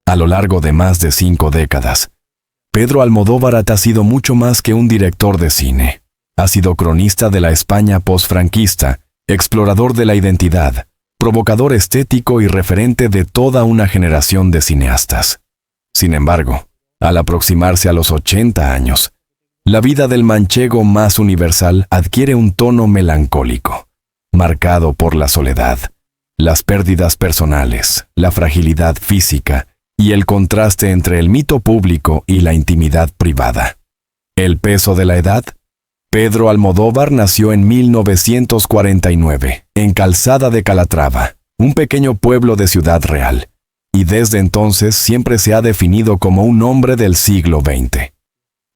A lo largo de más de 5 décadas, Pedro Almodóvar ha sido mucho más que un director de cine. Ha sido cronista de la España posfranquista, explorador de la identidad, provocador estético y referente de toda una generación de cineastas. Sin embargo, al aproximarse a los 80 años, la vida del manchego más universal adquiere un tono melancólico, marcado por la soledad, las pérdidas personales, la fragilidad física y el contraste entre el mito público y la intimidad privada. ¿El peso de la edad? Pedro Almodóvar nació en 1949, en Calzada de Calatrava, un pequeño pueblo de Ciudad Real, y desde entonces siempre se ha definido como un hombre del siglo XX.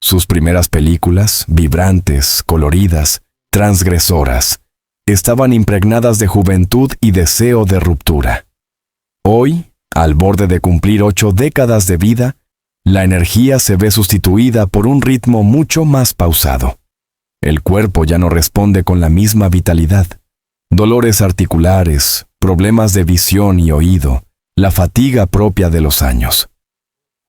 Sus primeras películas, vibrantes, coloridas, transgresoras, estaban impregnadas de juventud y deseo de ruptura. Hoy, al borde de cumplir 8 décadas de vida, la energía se ve sustituida por un ritmo mucho más pausado. El cuerpo ya no responde con la misma vitalidad. Dolores articulares, problemas de visión y oído, la fatiga propia de los años.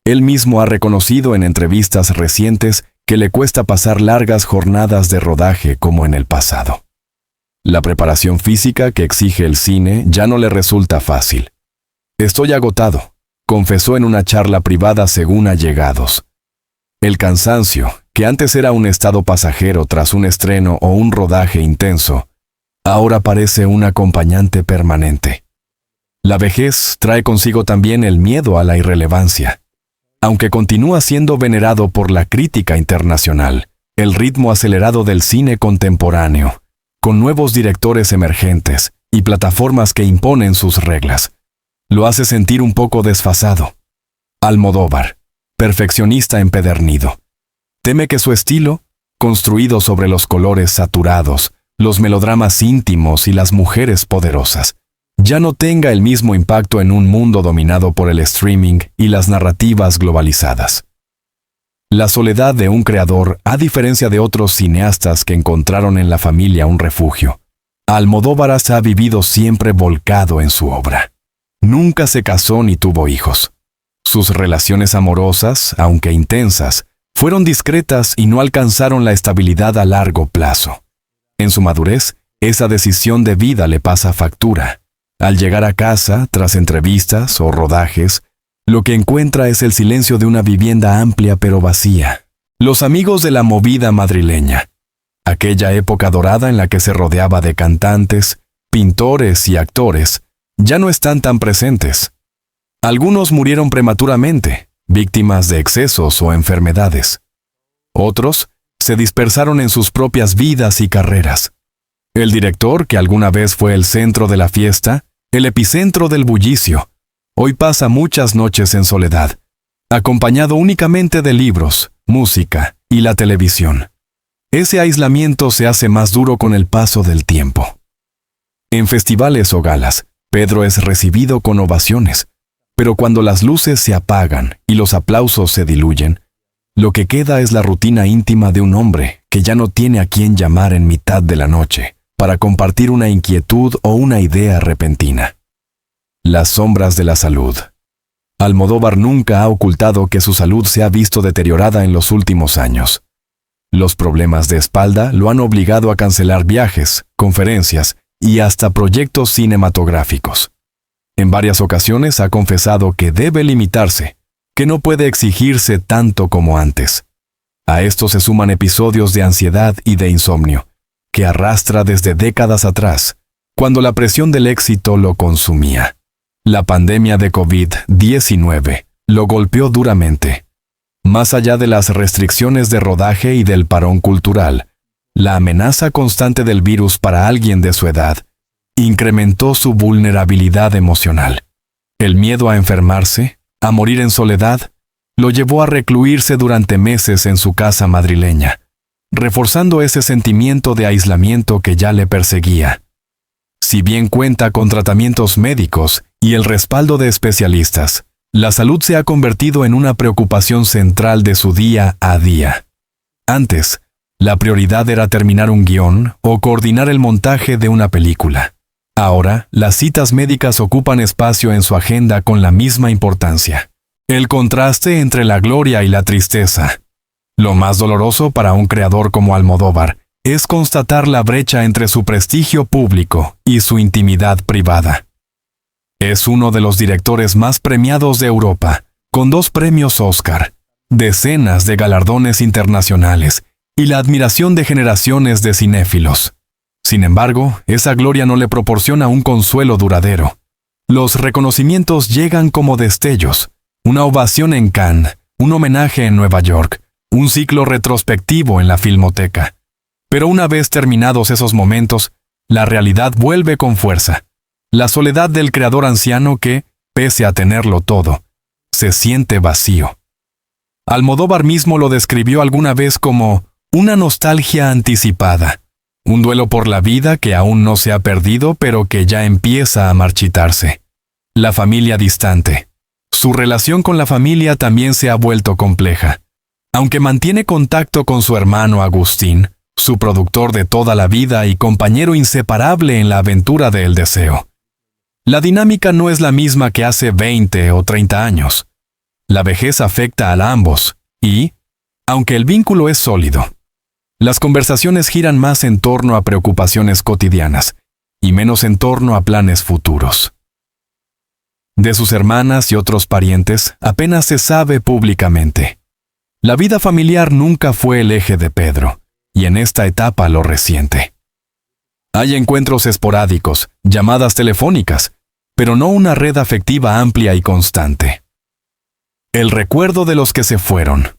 Él mismo ha reconocido en entrevistas recientes que le cuesta pasar largas jornadas de rodaje como en el pasado. La preparación física que exige el cine ya no le resulta fácil. «Estoy agotado», confesó en una charla privada según allegados. El cansancio, que antes era un estado pasajero tras un estreno o un rodaje intenso, ahora parece un acompañante permanente. La vejez trae consigo también el miedo a la irrelevancia. Aunque continúa siendo venerado por la crítica internacional, el ritmo acelerado del cine contemporáneo, con nuevos directores emergentes y plataformas que imponen sus reglas, lo hace sentir un poco desfasado. Almodóvar, perfeccionista empedernido, teme que su estilo, construido sobre los colores saturados, los melodramas íntimos y las mujeres poderosas, ya no tenga el mismo impacto en un mundo dominado por el streaming y las narrativas globalizadas. La soledad de un creador, a diferencia de otros cineastas que encontraron en la familia un refugio, Almodóvar ha vivido siempre volcado en su obra. Nunca se casó ni tuvo hijos. Sus relaciones amorosas, aunque intensas, fueron discretas y no alcanzaron la estabilidad a largo plazo. En su madurez, esa decisión de vida le pasa factura. Al llegar a casa, tras entrevistas o rodajes, lo que encuentra es el silencio de una vivienda amplia pero vacía. Los amigos de la movida madrileña, aquella época dorada en la que se rodeaba de cantantes, pintores y actores, ya no están tan presentes. Algunos murieron prematuramente, víctimas de excesos o enfermedades. Otros se dispersaron en sus propias vidas y carreras. El director, que alguna vez fue el centro de la fiesta, el epicentro del bullicio, hoy pasa muchas noches en soledad, acompañado únicamente de libros, música y la televisión. Ese aislamiento se hace más duro con el paso del tiempo. En festivales o galas, Pedro es recibido con ovaciones, pero cuando las luces se apagan y los aplausos se diluyen, lo que queda es la rutina íntima de un hombre que ya no tiene a quién llamar en mitad de la noche para compartir una inquietud o una idea repentina. Las sombras de la salud. Almodóvar nunca ha ocultado que su salud se ha visto deteriorada en los últimos años. Los problemas de espalda lo han obligado a cancelar viajes, conferencias y hasta proyectos cinematográficos. En varias ocasiones ha confesado que debe limitarse, que no puede exigirse tanto como antes. A esto se suman episodios de ansiedad y de insomnio, que arrastra desde décadas atrás, cuando la presión del éxito lo consumía. La pandemia de COVID-19 lo golpeó duramente. Más allá de las restricciones de rodaje y del parón cultural, la amenaza constante del virus para alguien de su edad incrementó su vulnerabilidad emocional. El miedo a enfermarse, a morir en soledad, lo llevó a recluirse durante meses en su casa madrileña, reforzando ese sentimiento de aislamiento que ya le perseguía. Si bien cuenta con tratamientos médicos y el respaldo de especialistas, la salud se ha convertido en una preocupación central de su día a día. Antes, la prioridad era terminar un guión o coordinar el montaje de una película. Ahora, las citas médicas ocupan espacio en su agenda con la misma importancia. El contraste entre la gloria y la tristeza. Lo más doloroso para un creador como Almodóvar es constatar la brecha entre su prestigio público y su intimidad privada. Es uno de los directores más premiados de Europa, con 2 premios Oscar, decenas de galardones internacionales y la admiración de generaciones de cinéfilos. Sin embargo, esa gloria no le proporciona un consuelo duradero. Los reconocimientos llegan como destellos, una ovación en Cannes, un homenaje en Nueva York, un ciclo retrospectivo en la Filmoteca. Pero una vez terminados esos momentos, la realidad vuelve con fuerza. La soledad del creador anciano que, pese a tenerlo todo, se siente vacío. Almodóvar mismo lo describió alguna vez como una nostalgia anticipada, un duelo por la vida que aún no se ha perdido pero que ya empieza a marchitarse. La familia distante. Su relación con la familia también se ha vuelto compleja. Aunque mantiene contacto con su hermano Agustín, su productor de toda la vida y compañero inseparable en la aventura de El Deseo. La dinámica no es la misma que hace 20 o 30 años. La vejez afecta a ambos y, aunque el vínculo es sólido, las conversaciones giran más en torno a preocupaciones cotidianas y menos en torno a planes futuros. De sus hermanas y otros parientes apenas se sabe públicamente. La vida familiar nunca fue el eje de Pedro, y en esta etapa lo resiente. Hay encuentros esporádicos, llamadas telefónicas, pero no una red afectiva amplia y constante. El recuerdo de los que se fueron.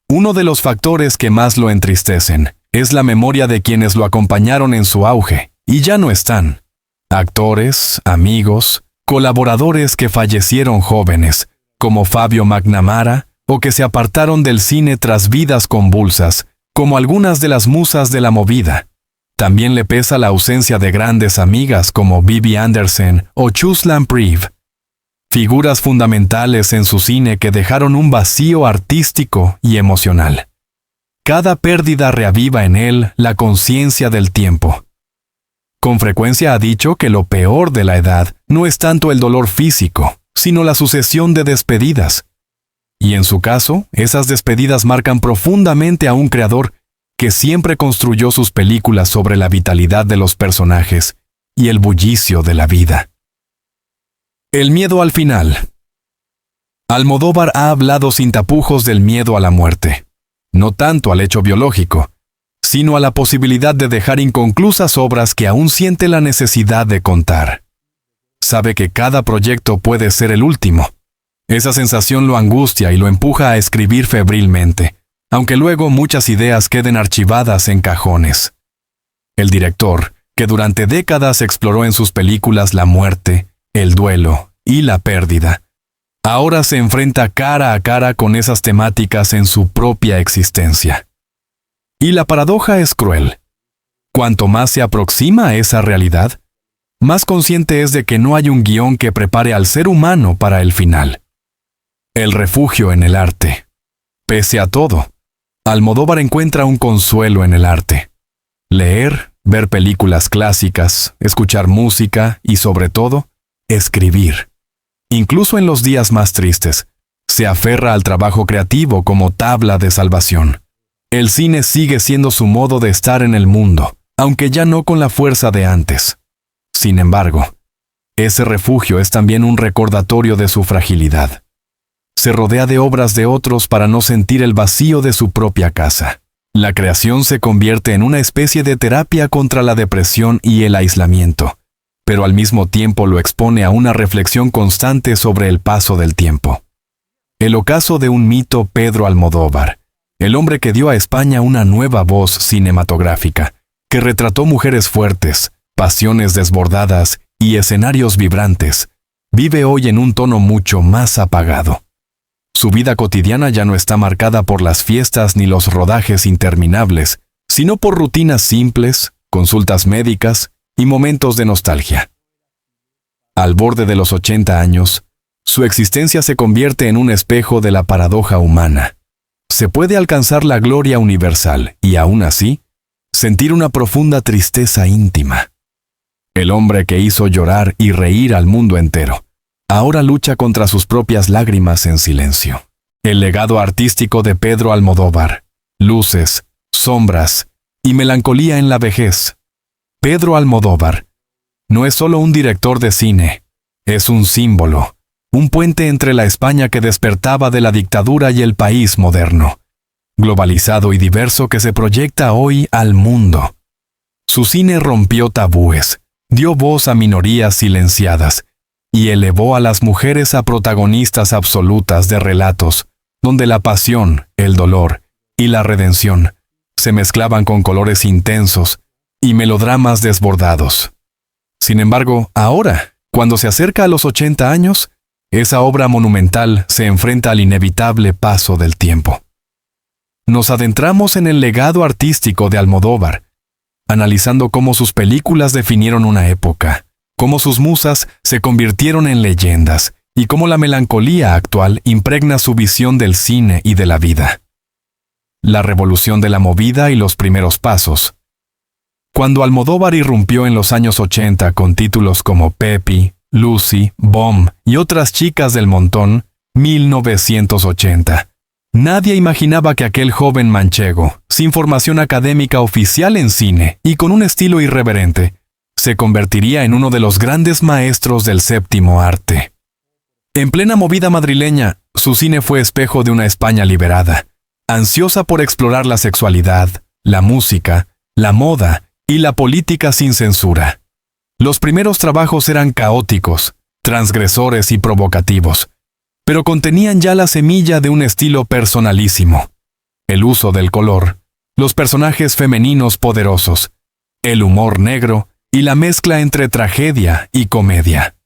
Uno de los factores que más lo entristecen es la memoria de quienes lo acompañaron en su auge, y ya no están. Actores, amigos, colaboradores que fallecieron jóvenes, como Fabio McNamara, o que se apartaron del cine tras vidas convulsas, como algunas de las musas de la movida. También le pesa la ausencia de grandes amigas como Bibi Andersen o Chuslan Prive, figuras fundamentales en su cine que dejaron un vacío artístico y emocional. Cada pérdida reaviva en él la conciencia del tiempo. Con frecuencia ha dicho que lo peor de la edad no es tanto el dolor físico, sino la sucesión de despedidas. Y en su caso, esas despedidas marcan profundamente a un creador que siempre construyó sus películas sobre la vitalidad de los personajes y el bullicio de la vida. El miedo al final. Almodóvar ha hablado sin tapujos del miedo a la muerte, no tanto al hecho biológico, sino a la posibilidad de dejar inconclusas obras que aún siente la necesidad de contar. Sabe que cada proyecto puede ser el último. Esa sensación lo angustia y lo empuja a escribir febrilmente, aunque luego muchas ideas queden archivadas en cajones. El director, que durante décadas exploró en sus películas la muerte, el duelo y la pérdida, ahora se enfrenta cara a cara con esas temáticas en su propia existencia. Y la paradoja es cruel. Cuanto más se aproxima a esa realidad, más consciente es de que no hay un guión que prepare al ser humano para el final. El refugio en el arte. Pese a todo, Almodóvar encuentra un consuelo en el arte. Leer, ver películas clásicas, escuchar música y, sobre todo, escribir. Incluso en los días más tristes, se aferra al trabajo creativo como tabla de salvación. El cine sigue siendo su modo de estar en el mundo, aunque ya no con la fuerza de antes. Sin embargo, ese refugio es también un recordatorio de su fragilidad. Se rodea de obras de otros para no sentir el vacío de su propia casa. La creación se convierte en una especie de terapia contra la depresión y el aislamiento, pero al mismo tiempo lo expone a una reflexión constante sobre el paso del tiempo. El ocaso de un mito Pedro Almodóvar, el hombre que dio a España una nueva voz cinematográfica, que retrató mujeres fuertes, pasiones desbordadas y escenarios vibrantes, vive hoy en un tono mucho más apagado. Su vida cotidiana ya no está marcada por las fiestas ni los rodajes interminables, sino por rutinas simples, consultas médicas y momentos de nostalgia. Al borde de los 80 años, su existencia se convierte en un espejo de la paradoja humana. Se puede alcanzar la gloria universal y, aún así, sentir una profunda tristeza íntima. El hombre que hizo llorar y reír al mundo entero, ahora lucha contra sus propias lágrimas en silencio. El legado artístico de Pedro Almodóvar. Luces, sombras y melancolía en la vejez. Pedro Almodóvar no es solo un director de cine, es un símbolo, un puente entre la España que despertaba de la dictadura y el país moderno, globalizado y diverso que se proyecta hoy al mundo. Su cine rompió tabúes, dio voz a minorías silenciadas y elevó a las mujeres a protagonistas absolutas de relatos donde la pasión, el dolor y la redención se mezclaban con colores intensos y melodramas desbordados. Sin embargo, ahora, cuando se acerca a los 80 años, esa obra monumental se enfrenta al inevitable paso del tiempo. Nos adentramos en el legado artístico de Almodóvar, analizando cómo sus películas definieron una época, cómo sus musas se convirtieron en leyendas y cómo la melancolía actual impregna su visión del cine y de la vida. La revolución de la movida y los primeros pasos. Cuando Almodóvar irrumpió en los años 80 con títulos como Pepi, Lucy, Bomb y otras chicas del montón, 1980. Nadie imaginaba que aquel joven manchego, sin formación académica oficial en cine y con un estilo irreverente, se convertiría en uno de los grandes maestros del séptimo arte. En plena movida madrileña, su cine fue espejo de una España liberada, ansiosa por explorar la sexualidad, la música, la moda y la política sin censura. Los primeros trabajos eran caóticos, transgresores y provocativos, pero contenían ya la semilla de un estilo personalísimo. El uso del color, los personajes femeninos poderosos, el humor negro y la mezcla entre tragedia y comedia.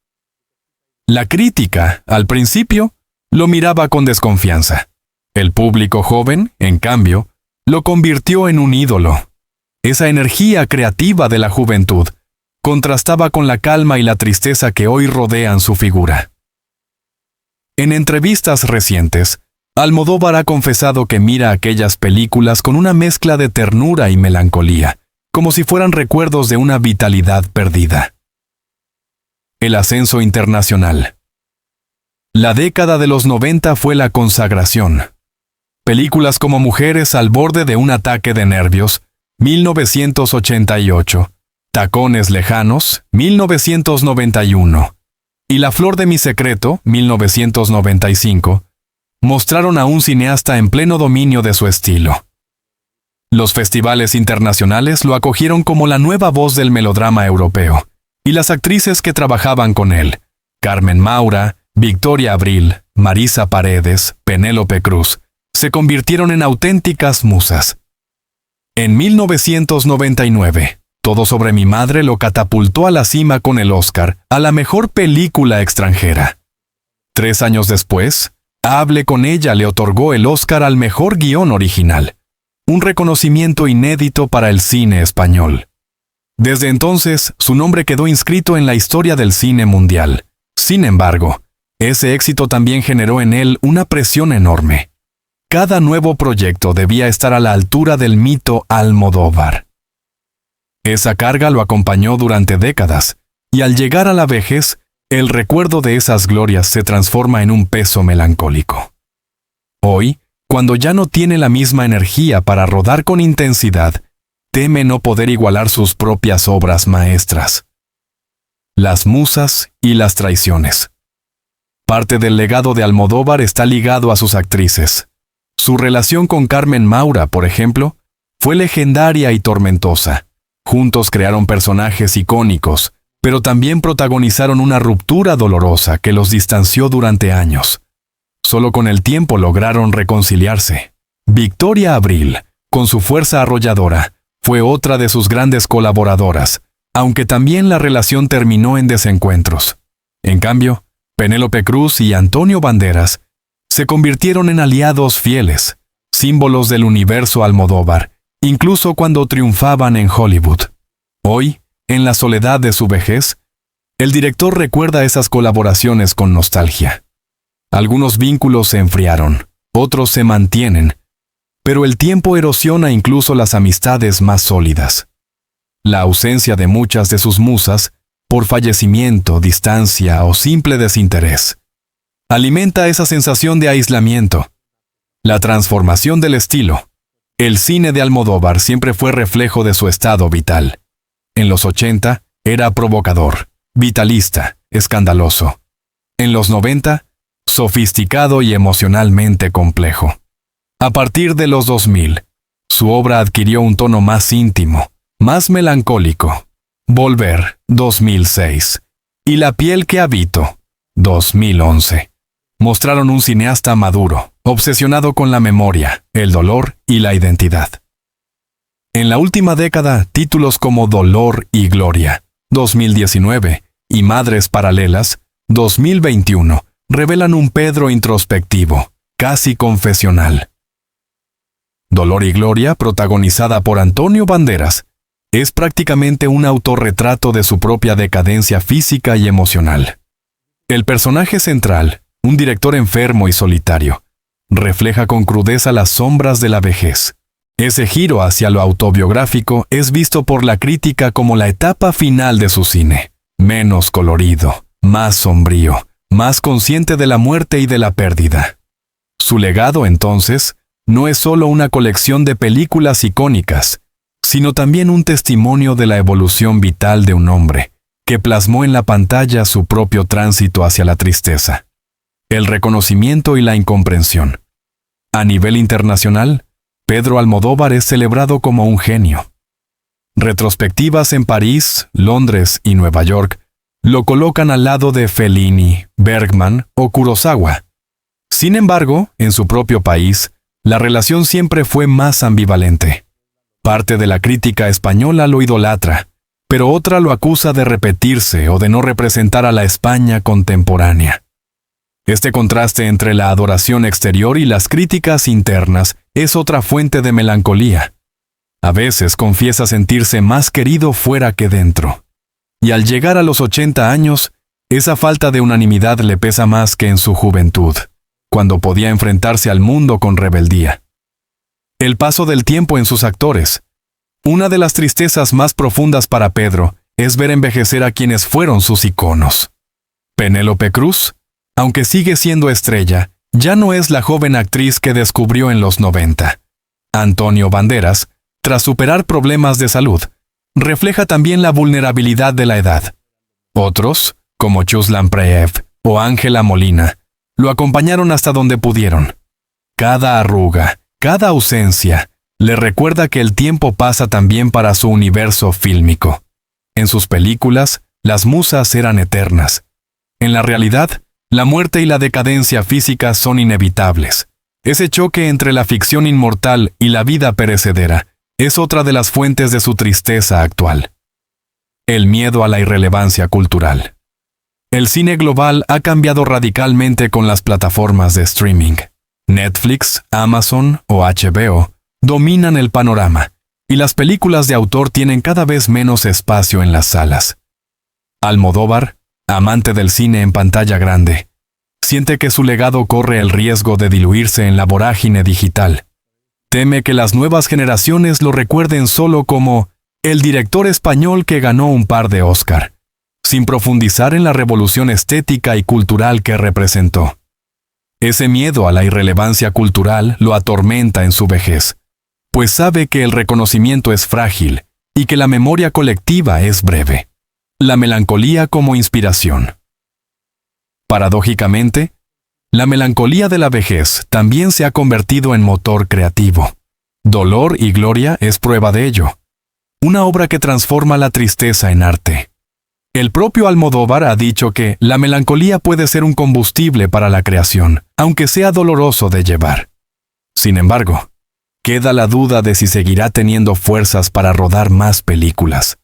La crítica, al principio, lo miraba con desconfianza. El público joven, en cambio, lo convirtió en un ídolo. Esa energía creativa de la juventud contrastaba con la calma y la tristeza que hoy rodean su figura. En entrevistas recientes, Almodóvar ha confesado que mira aquellas películas con una mezcla de ternura y melancolía, como si fueran recuerdos de una vitalidad perdida. El ascenso internacional. La década de los 90 fue la consagración. Películas como Mujeres al borde de un ataque de nervios, 1988, Tacones lejanos, 1991, y La flor de mi secreto, 1995, mostraron a un cineasta en pleno dominio de su estilo. Los festivales internacionales lo acogieron como la nueva voz del melodrama europeo, y las actrices que trabajaban con él, Carmen Maura, Victoria Abril, Marisa Paredes, Penélope Cruz, se convirtieron en auténticas musas. En 1999, Todo sobre mi madre lo catapultó a la cima con el Oscar a la mejor película extranjera. 3 años después, Hable con ella le otorgó el Oscar al mejor guión original, un reconocimiento inédito para el cine español. Desde entonces, su nombre quedó inscrito en la historia del cine mundial. Sin embargo, ese éxito también generó en él una presión enorme. Cada nuevo proyecto debía estar a la altura del mito Almodóvar. Esa carga lo acompañó durante décadas, y al llegar a la vejez, el recuerdo de esas glorias se transforma en un peso melancólico. Hoy, cuando ya no tiene la misma energía para rodar con intensidad, teme no poder igualar sus propias obras maestras. Las musas y las traiciones. Parte del legado de Almodóvar está ligado a sus actrices. Su relación con Carmen Maura, por ejemplo, fue legendaria y tormentosa. Juntos crearon personajes icónicos, pero también protagonizaron una ruptura dolorosa que los distanció durante años. Solo con el tiempo lograron reconciliarse. Victoria Abril, con su fuerza arrolladora, fue otra de sus grandes colaboradoras, aunque también la relación terminó en desencuentros. En cambio, Penélope Cruz y Antonio Banderas se convirtieron en aliados fieles, símbolos del universo Almodóvar, incluso cuando triunfaban en Hollywood. Hoy, en la soledad de su vejez, el director recuerda esas colaboraciones con nostalgia. Algunos vínculos se enfriaron, otros se mantienen, pero el tiempo erosiona incluso las amistades más sólidas. La ausencia de muchas de sus musas por fallecimiento, distancia o simple desinterés. Alimenta esa sensación de aislamiento. La transformación del estilo. El cine de Almodóvar siempre fue reflejo de su estado vital. En los 80 era provocador, vitalista, escandaloso. En los 90, sofisticado y emocionalmente complejo. A partir de los 2000, su obra adquirió un tono más íntimo, más melancólico. Volver, 2006, y La piel que habito, 2011. Mostraron un cineasta maduro, obsesionado con la memoria, el dolor y la identidad. En la última década, títulos como Dolor y Gloria, 2019, y Madres Paralelas, 2021, revelan un Pedro introspectivo, casi confesional. Dolor y Gloria, protagonizada por Antonio Banderas, es prácticamente un autorretrato de su propia decadencia física y emocional. El personaje central, un director enfermo y solitario, refleja con crudeza las sombras de la vejez. Ese giro hacia lo autobiográfico es visto por la crítica como la etapa final de su cine, menos colorido, más sombrío, más consciente de la muerte y de la pérdida. Su legado, entonces, no es solo una colección de películas icónicas, sino también un testimonio de la evolución vital de un hombre, que plasmó en la pantalla su propio tránsito hacia la tristeza, el reconocimiento y la incomprensión. A nivel internacional, Pedro Almodóvar es celebrado como un genio. Retrospectivas en París, Londres y Nueva York lo colocan al lado de Fellini, Bergman o Kurosawa. Sin embargo, en su propio país, la relación siempre fue más ambivalente. Parte de la crítica española lo idolatra, pero otra lo acusa de repetirse o de no representar a la España contemporánea. Este contraste entre la adoración exterior y las críticas internas es otra fuente de melancolía. A veces confiesa sentirse más querido fuera que dentro. Y al llegar a los 80 años, esa falta de unanimidad le pesa más que en su juventud, cuando podía enfrentarse al mundo con rebeldía. El paso del tiempo en sus actores. Una de las tristezas más profundas para Pedro es ver envejecer a quienes fueron sus iconos. Penélope Cruz, aunque sigue siendo estrella, ya no es la joven actriz que descubrió en los 90. Antonio Banderas, tras superar problemas de salud, refleja también la vulnerabilidad de la edad. Otros, como Chus Lampreev o Ángela Molina, lo acompañaron hasta donde pudieron. Cada arruga, cada ausencia, le recuerda que el tiempo pasa también para su universo fílmico. En sus películas, las musas eran eternas. En la realidad, la muerte y la decadencia física son inevitables. Ese choque entre la ficción inmortal y la vida perecedera es otra de las fuentes de su tristeza actual. El miedo a la irrelevancia cultural. El cine global ha cambiado radicalmente con las plataformas de streaming. Netflix, Amazon o HBO dominan el panorama, y las películas de autor tienen cada vez menos espacio en las salas. Almodóvar, amante del cine en pantalla grande, siente que su legado corre el riesgo de diluirse en la vorágine digital. Teme que las nuevas generaciones lo recuerden solo como el director español que ganó un par de Oscar, sin profundizar en la revolución estética y cultural que representó. Ese miedo a la irrelevancia cultural lo atormenta en su vejez, pues sabe que el reconocimiento es frágil y que la memoria colectiva es breve. La melancolía como inspiración. Paradójicamente, la melancolía de la vejez también se ha convertido en motor creativo. Dolor y Gloria es prueba de ello. Una obra que transforma la tristeza en arte. El propio Almodóvar ha dicho que la melancolía puede ser un combustible para la creación, aunque sea doloroso de llevar. Sin embargo, queda la duda de si seguirá teniendo fuerzas para rodar más películas.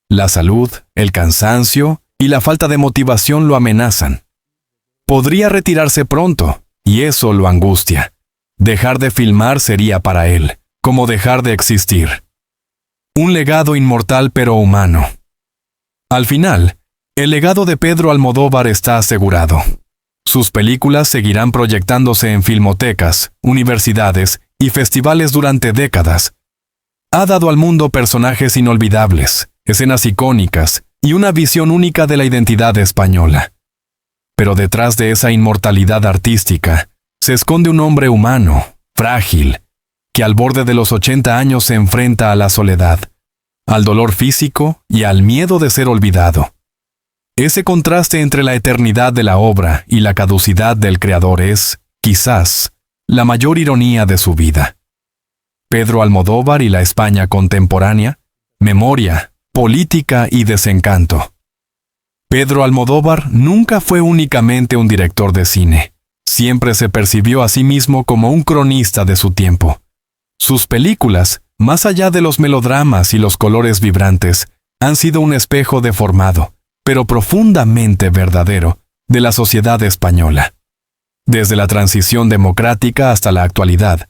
La salud, el cansancio y la falta de motivación lo amenazan. Podría retirarse pronto, y eso lo angustia. Dejar de filmar sería para él, como dejar de existir. Un legado inmortal pero humano. Al final, el legado de Pedro Almodóvar está asegurado. Sus películas seguirán proyectándose en filmotecas, universidades y festivales durante décadas. Ha dado al mundo personajes inolvidables, escenas icónicas y una visión única de la identidad española. Pero detrás de esa inmortalidad artística se esconde un hombre humano, frágil, que al borde de los 80 años se enfrenta a la soledad, al dolor físico y al miedo de ser olvidado. Ese contraste entre la eternidad de la obra y la caducidad del creador es, quizás, la mayor ironía de su vida. Pedro Almodóvar y la España contemporánea, memoria, política y desencanto. Pedro Almodóvar nunca fue únicamente un director de cine. Siempre se percibió a sí mismo como un cronista de su tiempo. Sus películas, más allá de los melodramas y los colores vibrantes, han sido un espejo deformado, pero profundamente verdadero, de la sociedad española. Desde la transición democrática hasta la actualidad,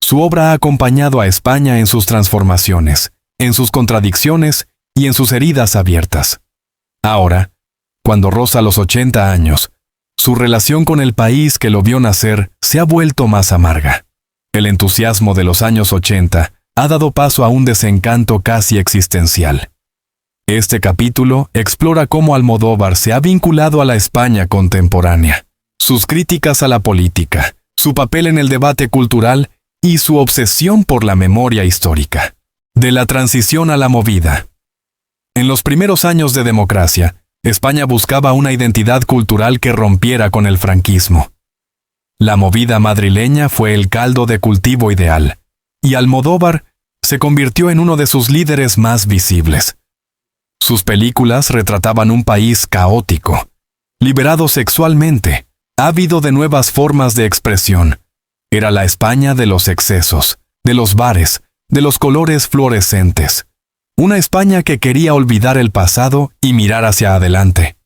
su obra ha acompañado a España en sus transformaciones, en sus contradicciones y en sus heridas abiertas. Ahora, cuando roza los 80 años, su relación con el país que lo vio nacer se ha vuelto más amarga. El entusiasmo de los años 80 ha dado paso a un desencanto casi existencial. Este capítulo explora cómo Almodóvar se ha vinculado a la España contemporánea, sus críticas a la política, su papel en el debate cultural y su obsesión por la memoria histórica. De la transición a la movida. En los primeros años de democracia, España buscaba una identidad cultural que rompiera con el franquismo. La movida madrileña fue el caldo de cultivo ideal, y Almodóvar se convirtió en uno de sus líderes más visibles. Sus películas retrataban un país caótico, liberado sexualmente, ávido de nuevas formas de expresión. Era la España de los excesos, de los bares, de los colores fluorescentes. Una España que quería olvidar el pasado y mirar hacia adelante.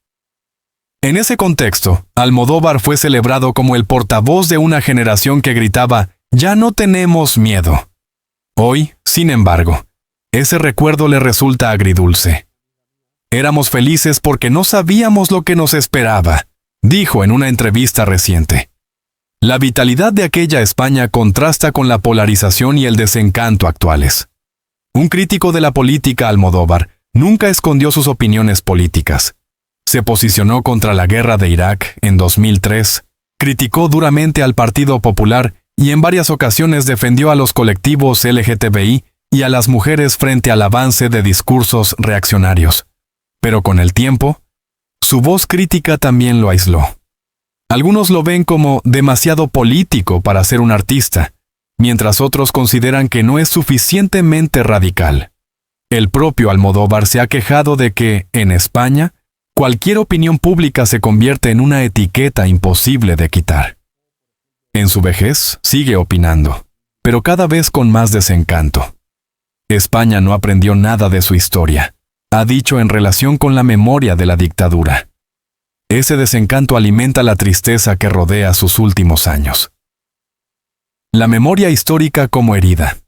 En ese contexto, Almodóvar fue celebrado como el portavoz de una generación que gritaba, «Ya no tenemos miedo». Hoy, sin embargo, ese recuerdo le resulta agridulce. «Éramos felices porque no sabíamos lo que nos esperaba», dijo en una entrevista reciente. La vitalidad de aquella España contrasta con la polarización y el desencanto actuales. Un crítico de la política, Almodóvar, nunca escondió sus opiniones políticas. Se posicionó contra la guerra de Irak en 2003, criticó duramente al Partido Popular y en varias ocasiones defendió a los colectivos LGTBI y a las mujeres frente al avance de discursos reaccionarios. Pero con el tiempo, su voz crítica también lo aisló. Algunos lo ven como demasiado político para ser un artista, mientras otros consideran que no es suficientemente radical. El propio Almodóvar se ha quejado de que, en España, cualquier opinión pública se convierte en una etiqueta imposible de quitar. En su vejez, sigue opinando, pero cada vez con más desencanto. España no aprendió nada de su historia, ha dicho en relación con la memoria de la dictadura. Ese desencanto alimenta la tristeza que rodea sus últimos años. La memoria histórica como herida.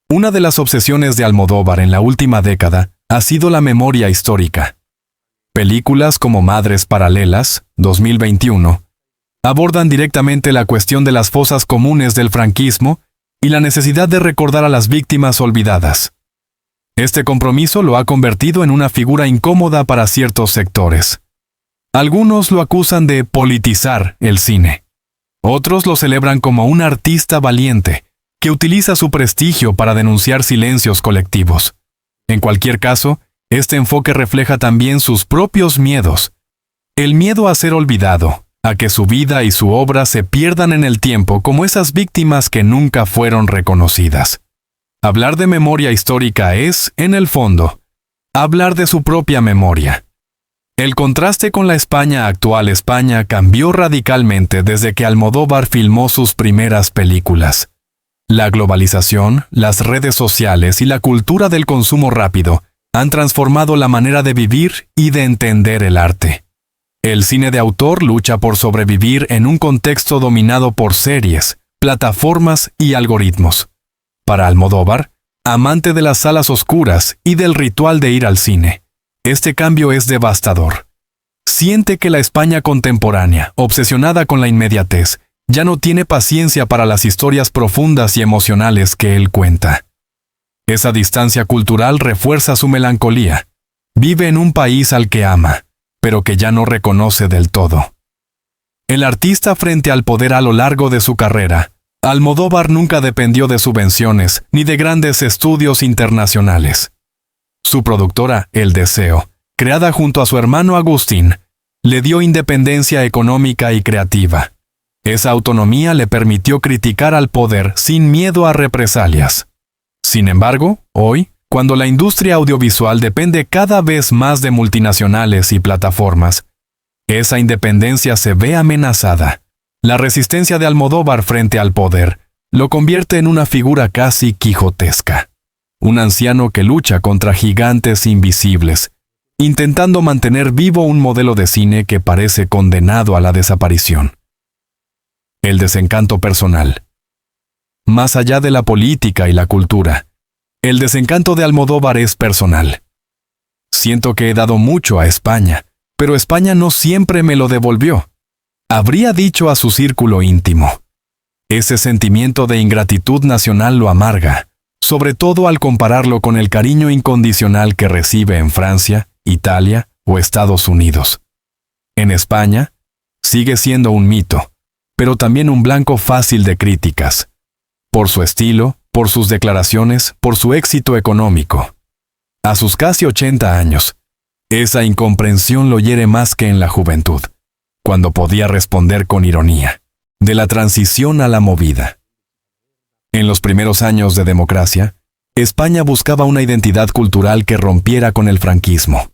Una de las obsesiones de Almodóvar en la última década ha sido la memoria histórica. Películas como Madres Paralelas, 2021, abordan directamente la cuestión de las fosas comunes del franquismo y la necesidad de recordar a las víctimas olvidadas. Este compromiso lo ha convertido en una figura incómoda para ciertos sectores. Algunos lo acusan de politizar el cine. Otros lo celebran como un artista valiente, que utiliza su prestigio para denunciar silencios colectivos. En cualquier caso, este enfoque refleja también sus propios miedos. El miedo a ser olvidado, a que su vida y su obra se pierdan en el tiempo como esas víctimas que nunca fueron reconocidas. Hablar de memoria histórica es, en el fondo, hablar de su propia memoria. El contraste con la España actual cambió radicalmente desde que Almodóvar filmó sus primeras películas. La globalización, las redes sociales y la cultura del consumo rápido han transformado la manera de vivir y de entender el arte. El cine de autor lucha por sobrevivir en un contexto dominado por series, plataformas y algoritmos. Para Almodóvar, amante de las salas oscuras y del ritual de ir al cine, este cambio es devastador. Siente que la España contemporánea, obsesionada con la inmediatez, ya no tiene paciencia para las historias profundas y emocionales que él cuenta. Esa distancia cultural refuerza su melancolía. Vive en un país al que ama, pero que ya no reconoce del todo. El artista frente al poder a lo largo de su carrera, Almodóvar nunca dependió de subvenciones ni de grandes estudios internacionales. Su productora, El Deseo, creada junto a su hermano Agustín, le dio independencia económica y creativa. Esa autonomía le permitió criticar al poder sin miedo a represalias. Sin embargo, hoy, cuando la industria audiovisual depende cada vez más de multinacionales y plataformas, esa independencia se ve amenazada. La resistencia de Almodóvar frente al poder lo convierte en una figura casi quijotesca. Un anciano que lucha contra gigantes invisibles, intentando mantener vivo un modelo de cine que parece condenado a la desaparición. El desencanto personal. Más allá de la política y la cultura, el desencanto de Almodóvar es personal. Siento que he dado mucho a España, pero España no siempre me lo devolvió. Habría dicho a su círculo íntimo. Ese sentimiento de ingratitud nacional lo amarga, sobre todo al compararlo con el cariño incondicional que recibe en Francia, Italia o Estados Unidos. En España, sigue siendo un mito, pero también un blanco fácil de críticas. Por su estilo, por sus declaraciones, por su éxito económico. A sus casi 80 años, esa incomprensión lo hiere más que en la juventud, cuando podía responder con ironía, de la transición a la movida. En los primeros años de democracia, España buscaba una identidad cultural que rompiera con el franquismo.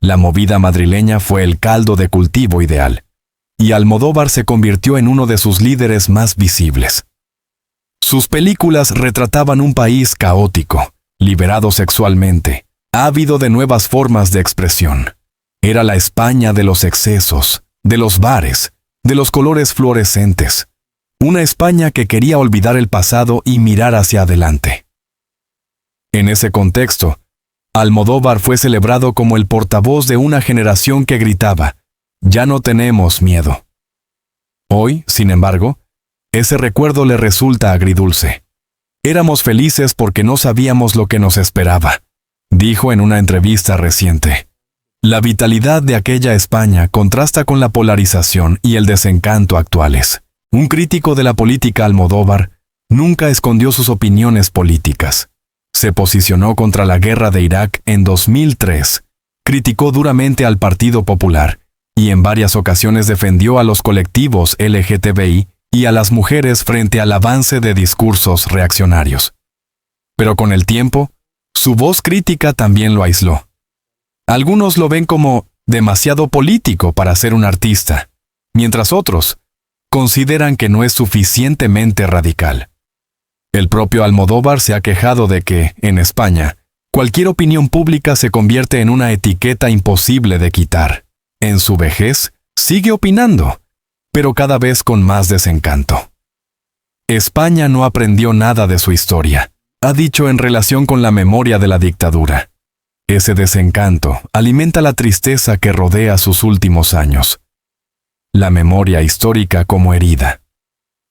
La movida madrileña fue el caldo de cultivo ideal, y Almodóvar se convirtió en uno de sus líderes más visibles. Sus películas retrataban un país caótico, liberado sexualmente, ávido de nuevas formas de expresión. Era la España de los excesos, de los bares, de los colores fluorescentes. Una España que quería olvidar el pasado y mirar hacia adelante. En ese contexto, Almodóvar fue celebrado como el portavoz de una generación que gritaba, «Ya no tenemos miedo». Hoy, sin embargo, ese recuerdo le resulta agridulce. Éramos felices porque no sabíamos lo que nos esperaba, dijo en una entrevista reciente. La vitalidad de aquella España contrasta con la polarización y el desencanto actuales. Un crítico de la política, Almodóvar nunca escondió sus opiniones políticas. Se posicionó contra la guerra de Irak en 2003, criticó duramente al Partido Popular y en varias ocasiones defendió a los colectivos LGTBI y a las mujeres frente al avance de discursos reaccionarios. Pero con el tiempo, su voz crítica también lo aisló. Algunos lo ven como demasiado político para ser un artista, mientras otros consideran que no es suficientemente radical. El propio Almodóvar se ha quejado de que, en España, cualquier opinión pública se convierte en una etiqueta imposible de quitar. En su vejez, sigue opinando, pero cada vez con más desencanto. España no aprendió nada de su historia, ha dicho en relación con la memoria de la dictadura. Ese desencanto alimenta la tristeza que rodea sus últimos años. La memoria histórica como herida.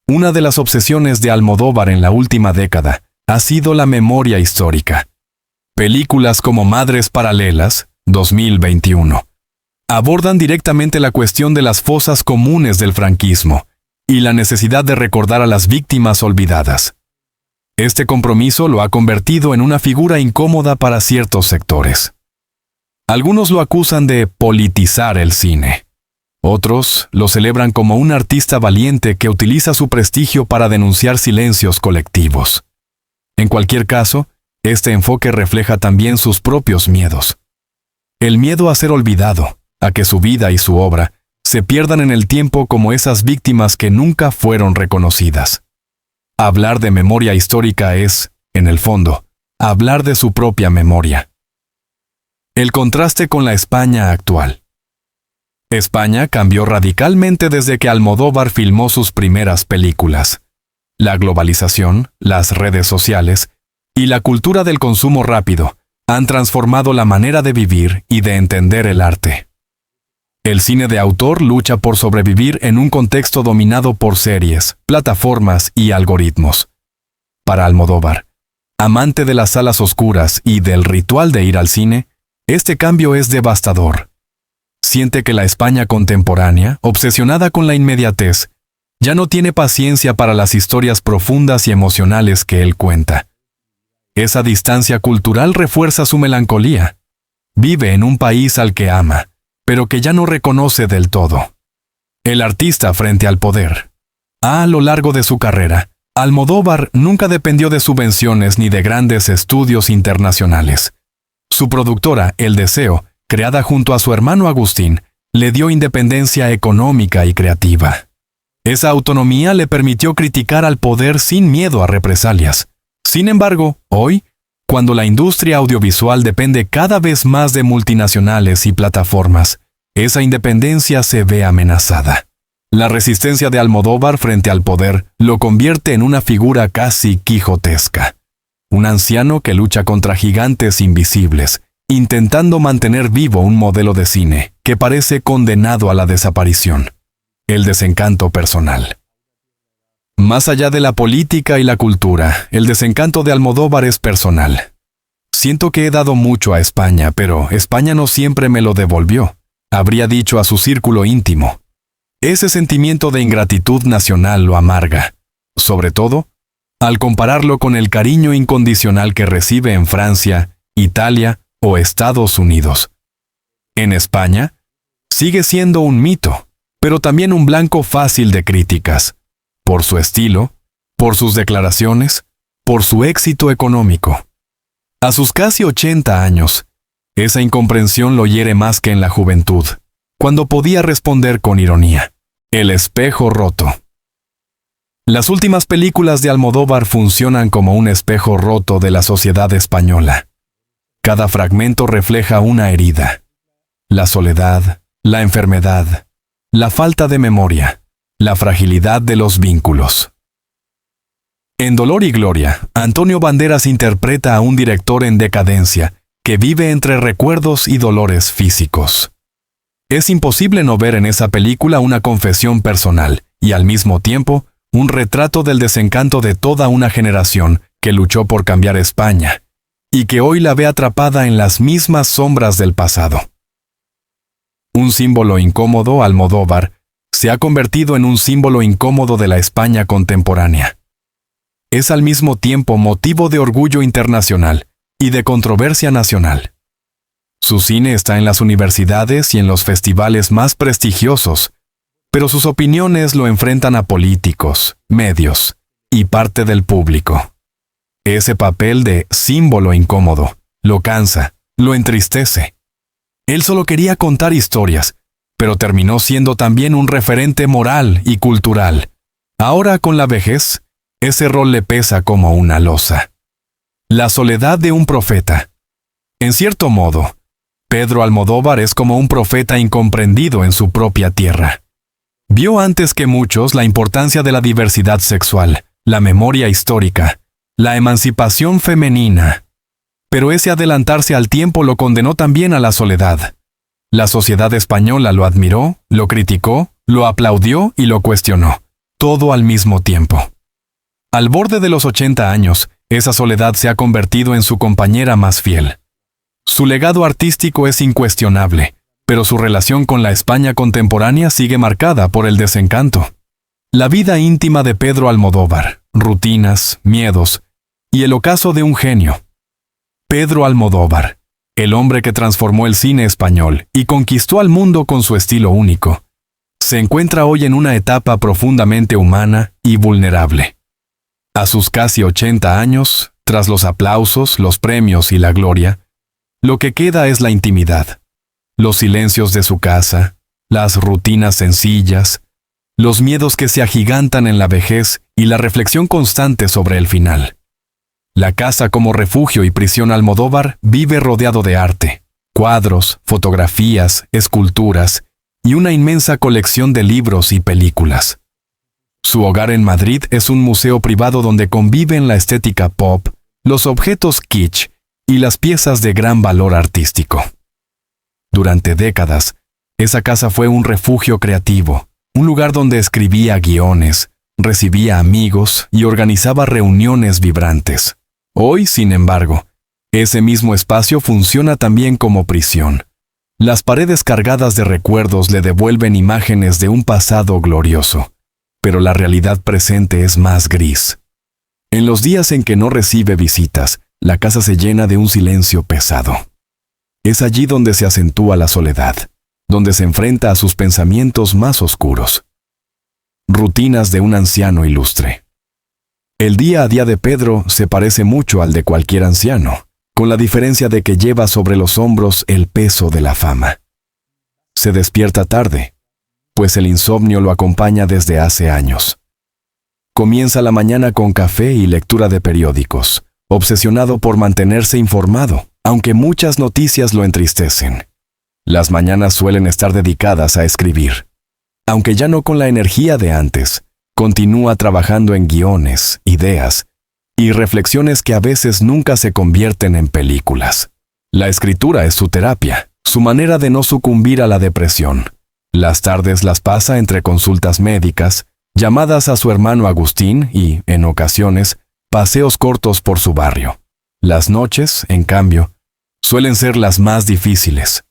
Una de las obsesiones de Almodóvar en la última década ha sido la memoria histórica. Películas como Madres Paralelas, 2021, abordan directamente la cuestión de las fosas comunes del franquismo y la necesidad de recordar a las víctimas olvidadas. Este compromiso lo ha convertido en una figura incómoda para ciertos sectores. Algunos lo acusan de politizar el cine. Otros lo celebran como un artista valiente que utiliza su prestigio para denunciar silencios colectivos. En cualquier caso, este enfoque refleja también sus propios miedos. El miedo a ser olvidado, a que su vida y su obra se pierdan en el tiempo como esas víctimas que nunca fueron reconocidas. Hablar de memoria histórica es, en el fondo, hablar de su propia memoria. El contraste con la España actual. España cambió radicalmente desde que Almodóvar filmó sus primeras películas. La globalización, las redes sociales y la cultura del consumo rápido han transformado la manera de vivir y de entender el arte. El cine de autor lucha por sobrevivir en un contexto dominado por series, plataformas y algoritmos. Para Almodóvar, amante de las salas oscuras y del ritual de ir al cine, Este cambio es devastador. Siente que la España contemporánea, obsesionada con la inmediatez, ya no tiene paciencia para las historias profundas y emocionales que él cuenta. Esa distancia cultural refuerza su melancolía. Vive en un país al que ama, pero que ya no reconoce del todo. El artista frente al poder. A lo largo de su carrera, Almodóvar nunca dependió de subvenciones ni de grandes estudios internacionales. Su productora, El Deseo, creada junto a su hermano Agustín, le dio independencia económica y creativa. Esa autonomía le permitió criticar al poder sin miedo a represalias. Sin embargo, hoy, cuando la industria audiovisual depende cada vez más de multinacionales y plataformas, esa independencia se ve amenazada. La resistencia de Almodóvar frente al poder lo convierte en una figura casi quijotesca. Un anciano que lucha contra gigantes invisibles, intentando mantener vivo un modelo de cine que parece condenado a la desaparición. El desencanto personal. Más allá de la política y la cultura, el desencanto de Almodóvar es personal. Siento que he dado mucho a España, pero España no siempre me lo devolvió, habría dicho a su círculo íntimo. Ese sentimiento de ingratitud nacional lo amarga, sobre todo, al compararlo con el cariño incondicional que recibe en Francia, Italia o Estados Unidos. En España, sigue siendo un mito, pero también un blanco fácil de críticas, por su estilo, por sus declaraciones, por su éxito económico. A sus casi 80 años, esa incomprensión lo hiere más que en la juventud, cuando podía responder con ironía: El espejo roto. Las últimas películas de Almodóvar funcionan como un espejo roto de la sociedad española. Cada fragmento refleja una herida: la soledad, la enfermedad, la falta de memoria, la fragilidad de los vínculos. En Dolor y Gloria, Antonio Banderas interpreta a un director en decadencia que vive entre recuerdos y dolores físicos. Es imposible no ver en esa película una confesión personal y al mismo tiempo un retrato del desencanto de toda una generación que luchó por cambiar España y que hoy la ve atrapada en las mismas sombras del pasado. Un símbolo incómodo, Almodóvar se ha convertido en un símbolo incómodo de la España contemporánea. Es al mismo tiempo motivo de orgullo internacional y de controversia nacional. Su cine está en las universidades y en los festivales más prestigiosos, pero sus opiniones lo enfrentan a políticos, medios y parte del público. Ese papel de símbolo incómodo lo cansa, lo entristece. Él solo quería contar historias, pero terminó siendo también un referente moral y cultural. Ahora, con la vejez, ese rol le pesa como una losa. La soledad de un profeta. En cierto modo, Pedro Almodóvar es como un profeta incomprendido en su propia tierra. Vio antes que muchos la importancia de la diversidad sexual, la memoria histórica, la emancipación femenina. Pero ese adelantarse al tiempo lo condenó también a la soledad. La sociedad española lo admiró, lo criticó, lo aplaudió y lo cuestionó, todo al mismo tiempo. Al borde de los 80 años, esa soledad se ha convertido en su compañera más fiel. Su legado artístico es incuestionable, pero su relación con la España contemporánea sigue marcada por el desencanto. La vida íntima de Pedro Almodóvar, rutinas, miedos y el ocaso de un genio. Pedro Almodóvar, el hombre que transformó el cine español y conquistó al mundo con su estilo único, se encuentra hoy en una etapa profundamente humana y vulnerable. A sus casi 80 años, tras los aplausos, los premios y la gloria, lo que queda es la intimidad, los silencios de su casa, las rutinas sencillas, los miedos que se agigantan en la vejez y la reflexión constante sobre el final. La casa como refugio y prisión Almodóvar vive rodeado de arte, cuadros, fotografías, esculturas y una inmensa colección de libros y películas. Su hogar en Madrid es un museo privado donde conviven la estética pop, los objetos kitsch y las piezas de gran valor artístico. Durante décadas, esa casa fue un refugio creativo, un lugar donde escribía guiones, recibía amigos y organizaba reuniones vibrantes. Hoy, sin embargo, Ese mismo espacio funciona también como prisión. Las paredes cargadas de recuerdos le devuelven imágenes de un pasado glorioso, pero la realidad presente es más gris. En los días en que no recibe visitas, la casa se llena de un silencio pesado. Es allí donde se acentúa la soledad, donde se enfrenta a sus pensamientos más oscuros. Rutinas de un anciano ilustre. El día a día de Pedro se parece mucho al de cualquier anciano, con la diferencia de que lleva sobre los hombros el peso de la fama. Se despierta tarde, pues el insomnio lo acompaña desde hace años. Comienza la mañana con café y lectura de periódicos, obsesionado por mantenerse informado, aunque muchas noticias lo entristecen. Las mañanas suelen estar dedicadas a escribir. Aunque ya no con la energía de antes, continúa trabajando en guiones, ideas y reflexiones que a veces nunca se convierten en películas. La escritura es su terapia, su manera de no sucumbir a la depresión. Las tardes las pasa entre consultas médicas, llamadas a su hermano Agustín y, en ocasiones, paseos cortos por su barrio. Las noches, en cambio, suelen ser las más difíciles.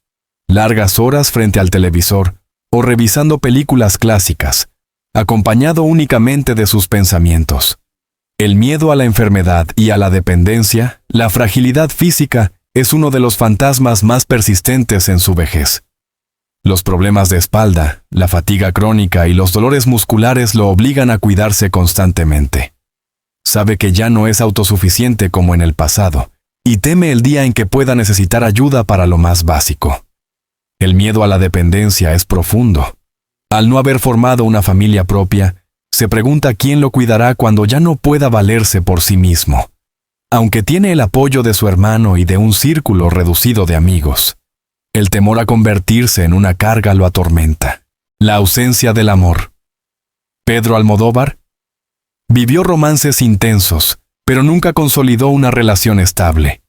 Largas horas frente al televisor o revisando películas clásicas, acompañado únicamente de sus pensamientos. El miedo a la enfermedad y a la dependencia, la fragilidad física, es uno de los fantasmas más persistentes en su vejez. Los problemas de espalda, la fatiga crónica y los dolores musculares lo obligan a cuidarse constantemente. Sabe que ya no es autosuficiente como en el pasado, y teme el día en que pueda necesitar ayuda para lo más básico. El miedo a la dependencia es profundo. Al no haber formado una familia propia, se pregunta quién lo cuidará cuando ya no pueda valerse por sí mismo. Aunque tiene el apoyo de su hermano y de un círculo reducido de amigos, el temor a convertirse en una carga lo atormenta. La ausencia del amor. Pedro Almodóvar vivió romances intensos, pero nunca consolidó una relación estable.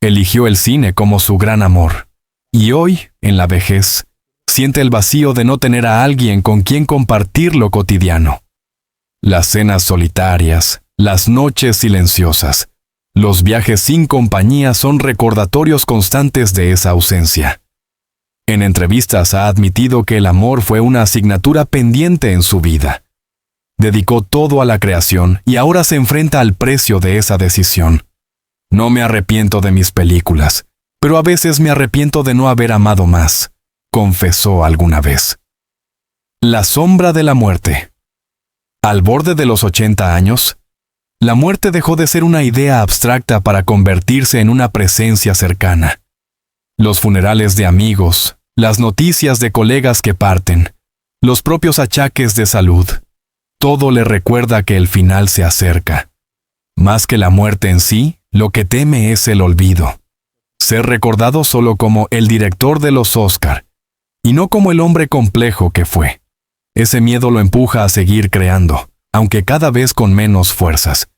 Eligió el cine como su gran amor. Y hoy, en la vejez, siente el vacío de no tener a alguien con quien compartir lo cotidiano. Las cenas solitarias, las noches silenciosas, los viajes sin compañía son recordatorios constantes de esa ausencia. En entrevistas ha admitido que el amor fue una asignatura pendiente en su vida. Dedicó todo a la creación y ahora se enfrenta al precio de esa decisión. No me arrepiento de mis películas, pero a veces me arrepiento de no haber amado más, confesó alguna vez. La sombra de la muerte. Al borde de los 80 años, la muerte dejó de ser una idea abstracta para convertirse en una presencia cercana. Los funerales de amigos, las noticias de colegas que parten, los propios achaques de salud, todo le recuerda que el final se acerca. Más que la muerte en sí, lo que teme es el olvido. Ser recordado solo como el director de los Oscar, y no como el hombre complejo que fue. Ese miedo lo empuja a seguir creando, aunque cada vez con menos fuerzas.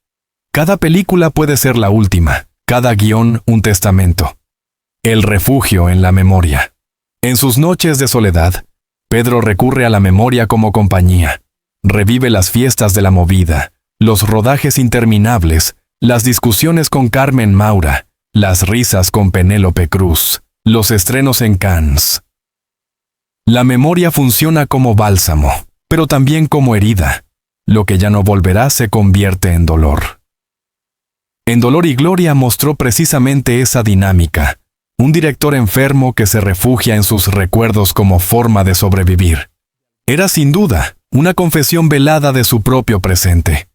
Cada película puede ser la última, cada guión un testamento. El refugio en la memoria. En sus noches de soledad, Pedro recurre a la memoria como compañía. Revive las fiestas de la movida, los rodajes interminables, las discusiones con Carmen Maura, las risas con Penélope Cruz, los estrenos en Cannes. La memoria funciona como bálsamo, pero también como herida. Lo que ya no volverá se convierte en dolor. En Dolor y Gloria mostró precisamente esa dinámica. Un director enfermo que se refugia en sus recuerdos como forma de sobrevivir. Era sin duda una confesión velada de su propio presente.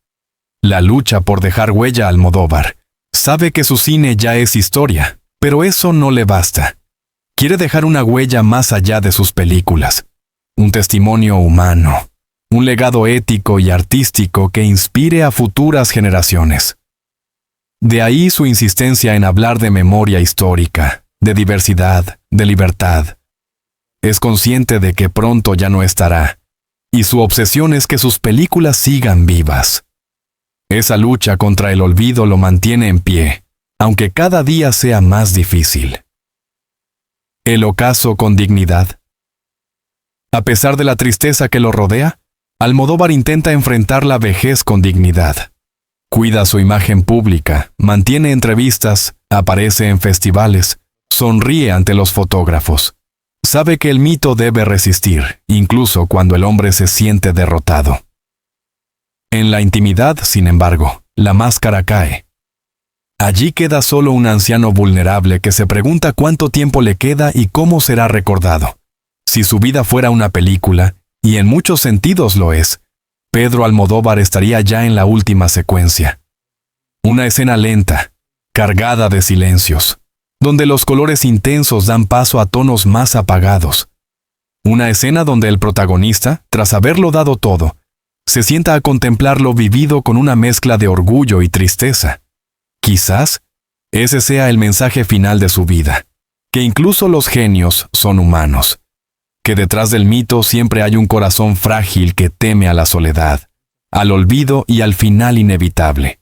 La lucha por dejar huella a Almodóvar. Sabe que su cine ya es historia, pero eso no le basta. Quiere dejar una huella más allá de sus películas. Un testimonio humano, un legado ético y artístico que inspire a futuras generaciones. De ahí su insistencia en hablar de memoria histórica, de diversidad, de libertad. Es consciente de que pronto ya no estará, y su obsesión es que sus películas sigan vivas. Esa lucha contra el olvido lo mantiene en pie, aunque cada día sea más difícil. El ocaso con dignidad. A pesar de la tristeza que lo rodea, Almodóvar intenta enfrentar la vejez con dignidad. Cuida su imagen pública, mantiene entrevistas, aparece en festivales, sonríe ante los fotógrafos. Sabe que el mito debe resistir, incluso cuando el hombre se siente derrotado. En la intimidad, sin embargo, la máscara cae. Allí queda solo un anciano vulnerable que se pregunta cuánto tiempo le queda y cómo será recordado. Si su vida fuera una película, y en muchos sentidos lo es, Pedro Almodóvar estaría ya en la última secuencia. Una escena lenta, cargada de silencios, donde los colores intensos dan paso a tonos más apagados. Una escena donde el protagonista, tras haberlo dado todo, se sienta a contemplar lo vivido con una mezcla de orgullo y tristeza. Quizás ese sea el mensaje final de su vida, que incluso los genios son humanos, que detrás del mito siempre hay un corazón frágil que teme a la soledad, al olvido y al final inevitable.